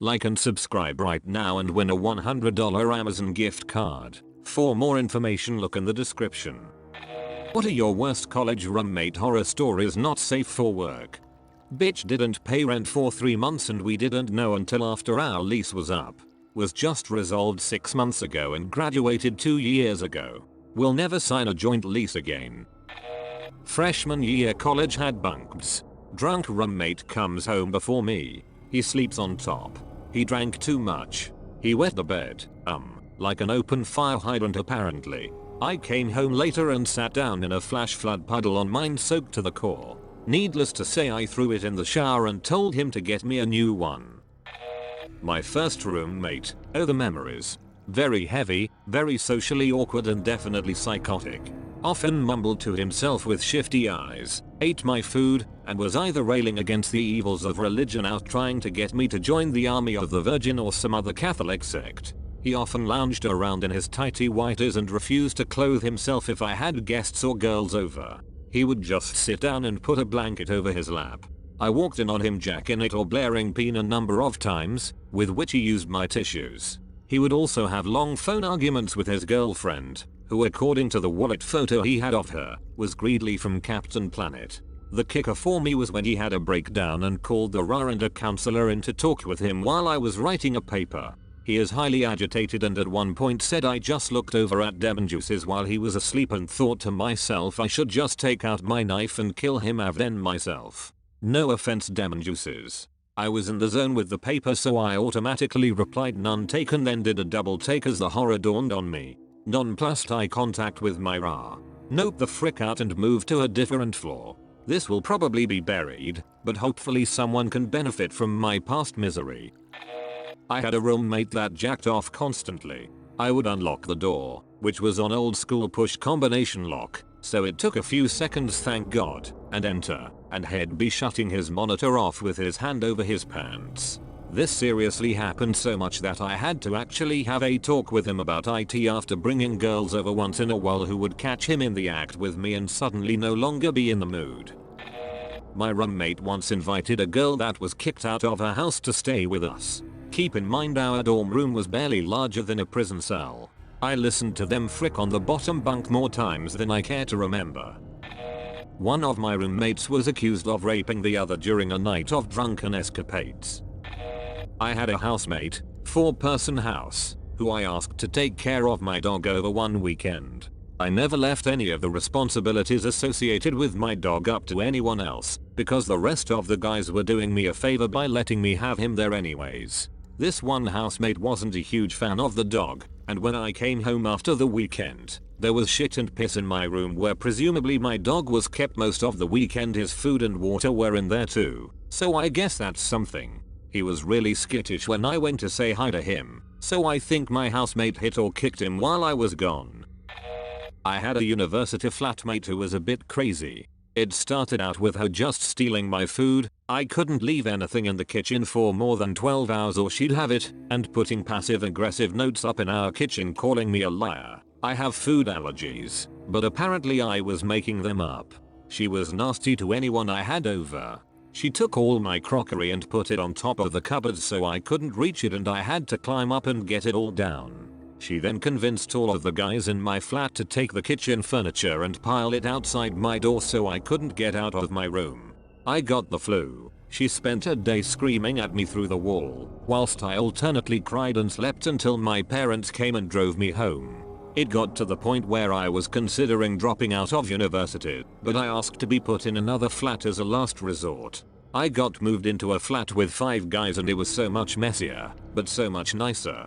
Like and subscribe right now and win a $100 Amazon gift card. For more information, look in the description. What are your worst college roommate horror stories? Not safe for work. Bitch didn't pay rent for 3 months and we didn't know until after our lease was up. Was just resolved 6 months ago and graduated 2 years ago. Will never sign a joint lease again. Freshman year college had bunks. Drunk roommate comes home before me. He sleeps on top. He drank too much. He wet the bed, like an open fire hydrant apparently. I came home later and sat down in a flash flood puddle on mine soaked to the core. Needless to say, I threw it in the shower and told him to get me a new one. My first roommate, oh the memories. Very heavy, very socially awkward and definitely psychotic. Often mumbled to himself with shifty eyes, ate my food, and was either railing against the evils of religion out trying to get me to join the Army of the Virgin or some other Catholic sect. He often lounged around in his tighty whities and refused to clothe himself if I had guests or girls over. He would just sit down and put a blanket over his lap. I walked in on him jacking it or blaring peen a number of times, with which he used my tissues. He would also have long phone arguments with his girlfriend, who according to the wallet photo he had of her, was Greedly from Captain Planet. The kicker for me was when he had a breakdown and called the RA and a counselor in to talk with him while I was writing a paper. He is highly agitated and at one point said I just looked over at Demon Juices while he was asleep and thought to myself I should just take out my knife and kill him then myself. No offense Demon Juices. I was in the zone with the paper so I automatically replied none taken, then did a double take as the horror dawned on me. Nonplussed eye contact with my RA. Nope the frick out and moved to a different floor. This will probably be buried, but hopefully someone can benefit from my past misery. I had a roommate that jacked off constantly. I would unlock the door, which was on old school push combination lock, so it took a few seconds thank god, and enter, and he'd be shutting his monitor off with his hand over his pants. This seriously happened so much that I had to actually have a talk with him about IT after bringing girls over once in a while who would catch him in the act with me and suddenly no longer be in the mood. My roommate once invited a girl that was kicked out of her house to stay with us. Keep in mind our dorm room was barely larger than a prison cell. I listened to them frick on the bottom bunk more times than I care to remember. One of my roommates was accused of raping the other during a night of drunken escapades. I had a housemate, 4-person house, who I asked to take care of my dog over one weekend. I never left any of the responsibilities associated with my dog up to anyone else, because the rest of the guys were doing me a favor by letting me have him there anyways. This one housemate wasn't a huge fan of the dog, and when I came home after the weekend, there was shit and piss in my room where presumably my dog was kept most of the weekend. His food and water were in there too, so I guess that's something. He was really skittish when I went to say hi to him, so I think my housemate hit or kicked him while I was gone. I had a university flatmate who was a bit crazy. It started out with her just stealing my food. I couldn't leave anything in the kitchen for more than 12 hours or she'd have it, and putting passive aggressive notes up in our kitchen calling me a liar. I have food allergies, but apparently I was making them up. She was nasty to anyone I had over. She took all my crockery and put it on top of the cupboard so I couldn't reach it and I had to climb up and get it all down. She then convinced all of the guys in my flat to take the kitchen furniture and pile it outside my door so I couldn't get out of my room. I got the flu. She spent a day screaming at me through the wall, whilst I alternately cried and slept until my parents came and drove me home. It got to the point where I was considering dropping out of university, but I asked to be put in another flat as a last resort. I got moved into a flat with 5 guys and it was so much messier, but so much nicer.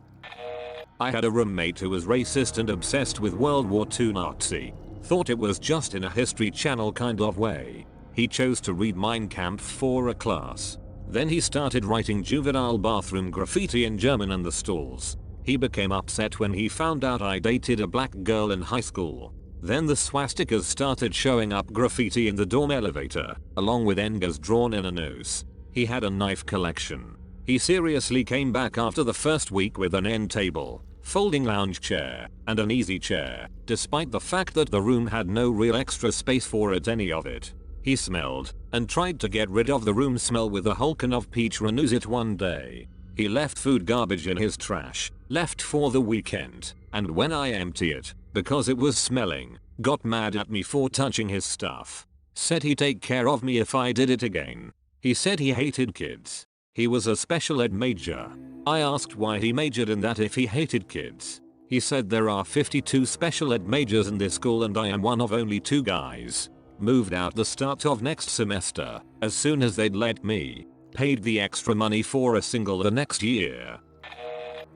I had a roommate who was racist and obsessed with World War II Nazi. Thought it was just in a History Channel kind of way. He chose to read Mein Kampf for a class. Then he started writing juvenile bathroom graffiti in German in the stalls. He became upset when he found out I dated a black girl in high school. Then the swastikas started showing up graffiti in the dorm elevator, along with Engers drawn in a noose. He had a knife collection. He seriously came back after the first week with an end table, folding lounge chair, and an easy chair, despite the fact that the room had no real extra space for any of it. He smelled, and tried to get rid of the room smell with a Hulken of peach renouset one day. He left food garbage in his trash, left for the weekend, and when I empty it, because it was smelling, got mad at me for touching his stuff. Said he'd take care of me if I did it again. He said he hated kids. He was a special ed major. I asked why he majored in that if he hated kids. He said there are 52 special ed majors in this school and I am one of only 2 guys. Moved out the start of next semester, as soon as they'd let me. Paid the extra money for a single the next year.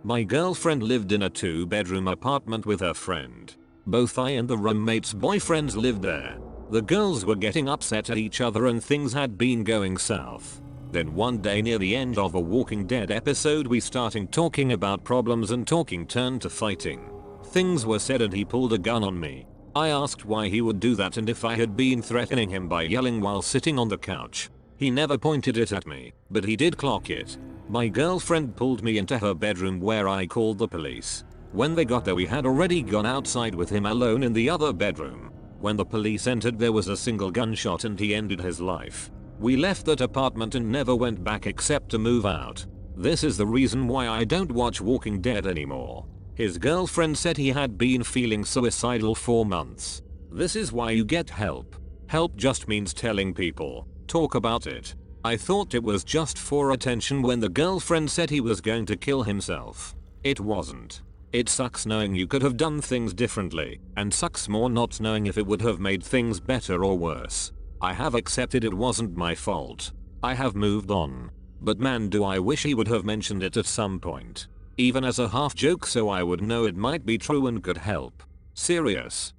My girlfriend lived in a 2-bedroom apartment with her friend. Both I and the roommate's boyfriends lived there. The girls were getting upset at each other and things had been going south. Then one day near the end of a Walking Dead episode we started talking about problems and talking turned to fighting. Things were said and he pulled a gun on me. I asked why he would do that and if I had been threatening him by yelling while sitting on the couch. He never pointed it at me, but he did clock it. My girlfriend pulled me into her bedroom where I called the police. When they got there we had already gone outside with him alone in the other bedroom. When the police entered there was a single gunshot and he ended his life. We left that apartment and never went back except to move out. This is the reason why I don't watch Walking Dead anymore. His girlfriend said he had been feeling suicidal for months. This is why you get help. Help just means telling people. Talk about it. I thought it was just for attention when the girlfriend said he was going to kill himself. It wasn't. It sucks knowing you could have done things differently, and sucks more not knowing if it would have made things better or worse. I have accepted it wasn't my fault. I have moved on. But man do I wish he would have mentioned it at some point. Even as a half joke so I would know it might be true and could help. Serious.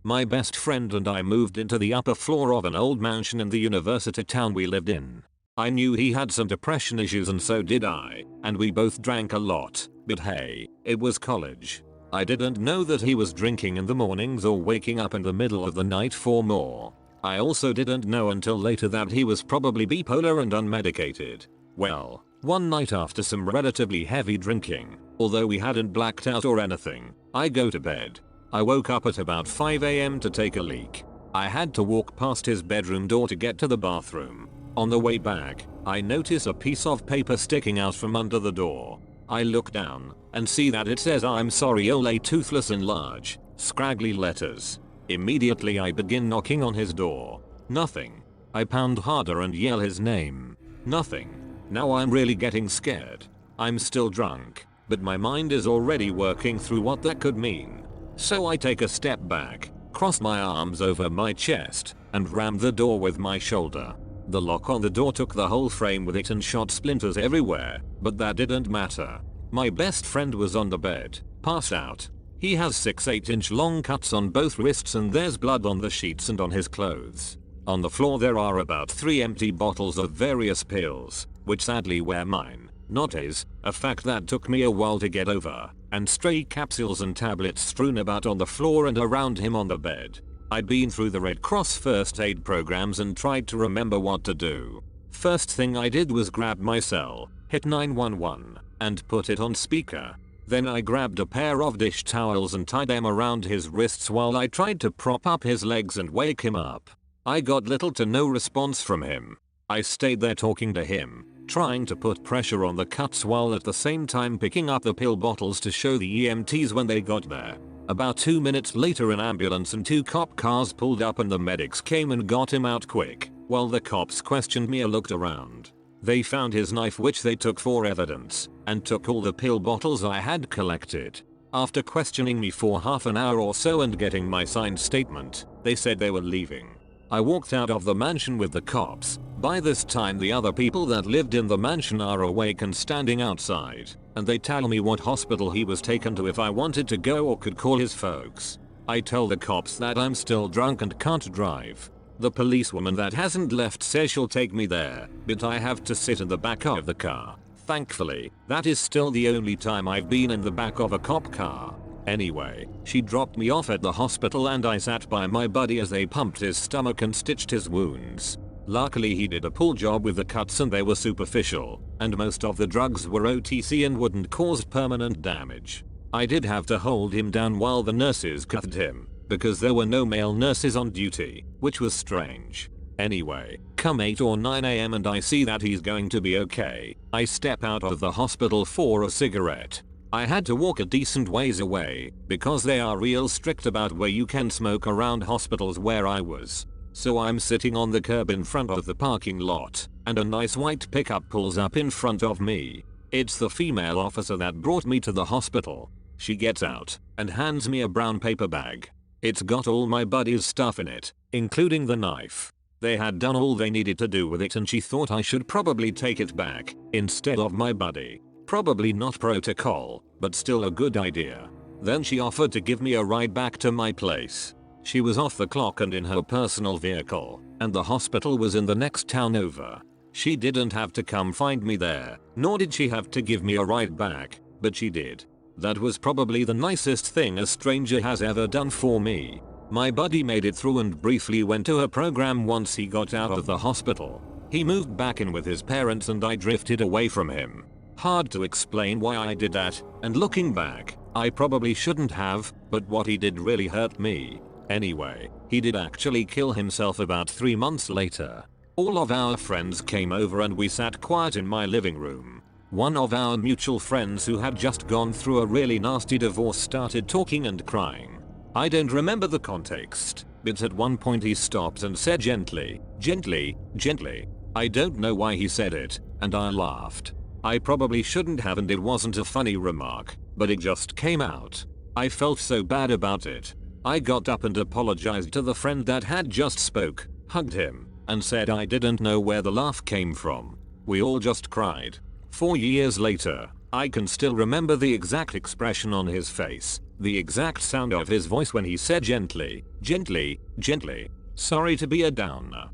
My best friend and I moved into the upper floor of an old mansion in the university town we lived in. I knew he had some depression issues and so did I, and we both drank a lot, but hey, it was college. I didn't know that he was drinking in the mornings or waking up in the middle of the night for more. I also didn't know until later that he was probably bipolar and unmedicated. Well, one night after some relatively heavy drinking, although we hadn't blacked out or anything, I go to bed. I woke up at about 5 AM to take a leak. I had to walk past his bedroom door to get to the bathroom. On the way back, I notice a piece of paper sticking out from under the door. I look down and see that it says "I'm sorry Ole" toothless in large, scraggly letters. Immediately I begin knocking on his door. Nothing. I pound harder and yell his name. Nothing. Now I'm really getting scared. I'm still drunk, but my mind is already working through what that could mean. So I take a step back, cross my arms over my chest, and ram the door with my shoulder. The lock on the door took the whole frame with it and shot splinters everywhere, but that didn't matter. My best friend was on the bed, passed out. He has 6 8-inch long cuts on both wrists and there's blood on the sheets and on his clothes. On the floor there are about 3 empty bottles of various pills, which sadly were mine, not his, a fact that took me a while to get over, and stray capsules and tablets strewn about on the floor and around him on the bed. I'd been through the Red Cross first aid programs and tried to remember what to do. First thing I did was grab my cell, hit 911, and put it on speaker. Then I grabbed a pair of dish towels and tied them around his wrists while I tried to prop up his legs and wake him up. I got little to no response from him. I stayed there talking to him, trying to put pressure on the cuts while at the same time picking up the pill bottles to show the EMTs when they got there. About 2 minutes later an ambulance and 2 cop cars pulled up and the medics came and got him out quick. While the cops questioned me I looked around. They found his knife which they took for evidence, and took all the pill bottles I had collected. After questioning me for half an hour or so and getting my signed statement, they said they were leaving. I walked out of the mansion with the cops. By this time the other people that lived in the mansion are awake and standing outside, and they tell me what hospital he was taken to if I wanted to go or could call his folks. I tell the cops that I'm still drunk and can't drive. The policewoman that hasn't left says she'll take me there, but I have to sit in the back of the car. Thankfully, that is still the only time I've been in the back of a cop car. Anyway, she dropped me off at the hospital and I sat by my buddy as they pumped his stomach and stitched his wounds. Luckily he did a pull job with the cuts and they were superficial, and most of the drugs were OTC and wouldn't cause permanent damage. I did have to hold him down while the nurses cutted him, because there were no male nurses on duty, which was strange. Anyway, come 8 or 9 am and I see that he's going to be okay. I step out of the hospital for a cigarette. I had to walk a decent ways away because they are real strict about where you can smoke around hospitals where I was. So I'm sitting on the curb in front of the parking lot and a nice white pickup pulls up in front of me. It's the female officer that brought me to the hospital. She gets out and hands me a brown paper bag. It's got all my buddy's stuff in it, including the knife. They had done all they needed to do with it and she thought I should probably take it back instead of my buddy. Probably not protocol, but still a good idea. Then she offered to give me a ride back to my place. She was off the clock and in her personal vehicle, and the hospital was in the next town over. She didn't have to come find me there, nor did she have to give me a ride back, but she did. That was probably the nicest thing a stranger has ever done for me. My buddy made it through and briefly went to a program once he got out of the hospital. He moved back in with his parents and I drifted away from him. Hard to explain why I did that, and looking back, I probably shouldn't have, but what he did really hurt me. Anyway, he did actually kill himself about 3 months later. All of our friends came over and we sat quiet in my living room. One of our mutual friends who had just gone through a really nasty divorce started talking and crying. I don't remember the context, but at one point he stopped and said gently, gently, gently. I don't know why he said it, and I laughed. I probably shouldn't have and it wasn't a funny remark, but it just came out. I felt so bad about it. I got up and apologized to the friend that had just spoke, hugged him, and said I didn't know where the laugh came from. We all just cried. 4 years later, I can still remember the exact expression on his face, the exact sound of his voice when he said gently, gently, gently. Sorry to be a downer.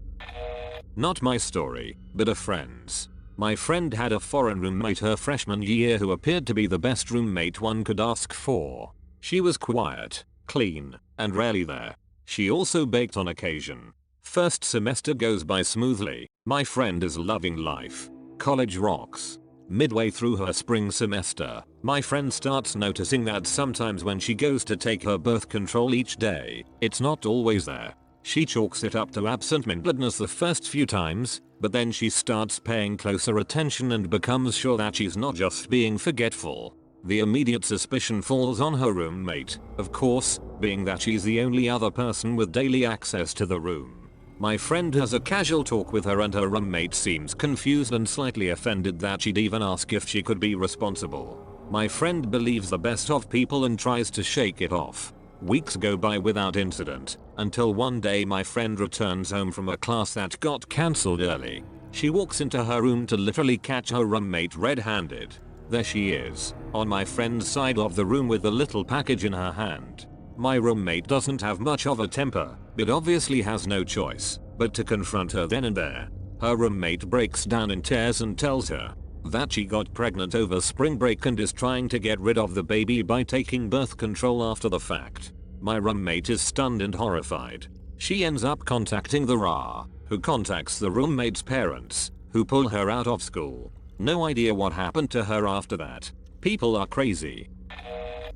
Not my story, but a friend's. My friend had a foreign roommate her freshman year who appeared to be the best roommate one could ask for. She was quiet, clean, and rarely there. She also baked on occasion. First semester goes by smoothly. My friend is loving life. College rocks. Midway through her spring semester, my friend starts noticing that sometimes when she goes to take her birth control each day, it's not always there. She chalks it up to absent-mindedness the first few times, but then she starts paying closer attention and becomes sure that she's not just being forgetful. The immediate suspicion falls on her roommate, of course, being that she's the only other person with daily access to the room. My friend has a casual talk with her and her roommate seems confused and slightly offended that she'd even ask if she could be responsible. My friend believes the best of people and tries to shake it off. Weeks go by without incident, until one day my friend returns home from a class that got cancelled early. She walks into her room to literally catch her roommate red-handed. There she is, on my friend's side of the room with a little package in her hand. My roommate doesn't have much of a temper, but obviously has no choice but to confront her then and there. Her roommate breaks down in tears and tells her that she got pregnant over spring break and is trying to get rid of the baby by taking birth control after the fact. My roommate is stunned and horrified. She ends up contacting the RA, who contacts the roommate's parents, who pull her out of school. No idea what happened to her after that. People are crazy.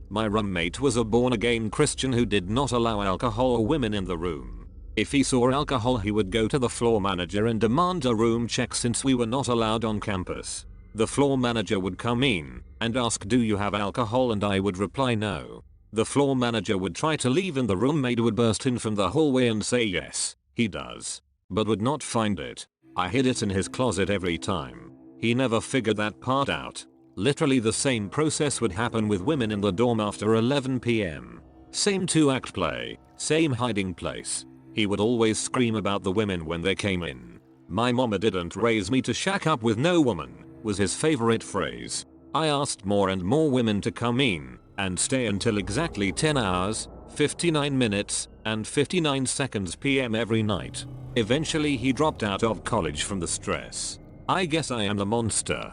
My roommate was a born-again Christian who did not allow alcohol or women in the room. If he saw alcohol he would go to the floor manager and demand a room check since we were not allowed on campus. The floor manager would come in and ask, "Do you have alcohol?" and I would reply no. The floor manager would try to leave and the roommate would burst in from the hallway and say yes, he does, but would not find it. I hid it in his closet every time. He never figured that part out. Literally the same process would happen with women in the dorm after 11 PM. Same 2-act play, same hiding place. He would always scream about the women when they came in. "My mama didn't raise me to shack up with no woman," was his favorite phrase. I asked more and more women to come in and stay until exactly 10 hours, 59 minutes, and 59 seconds PM every night. Eventually he dropped out of college from the stress. I guess I am the monster.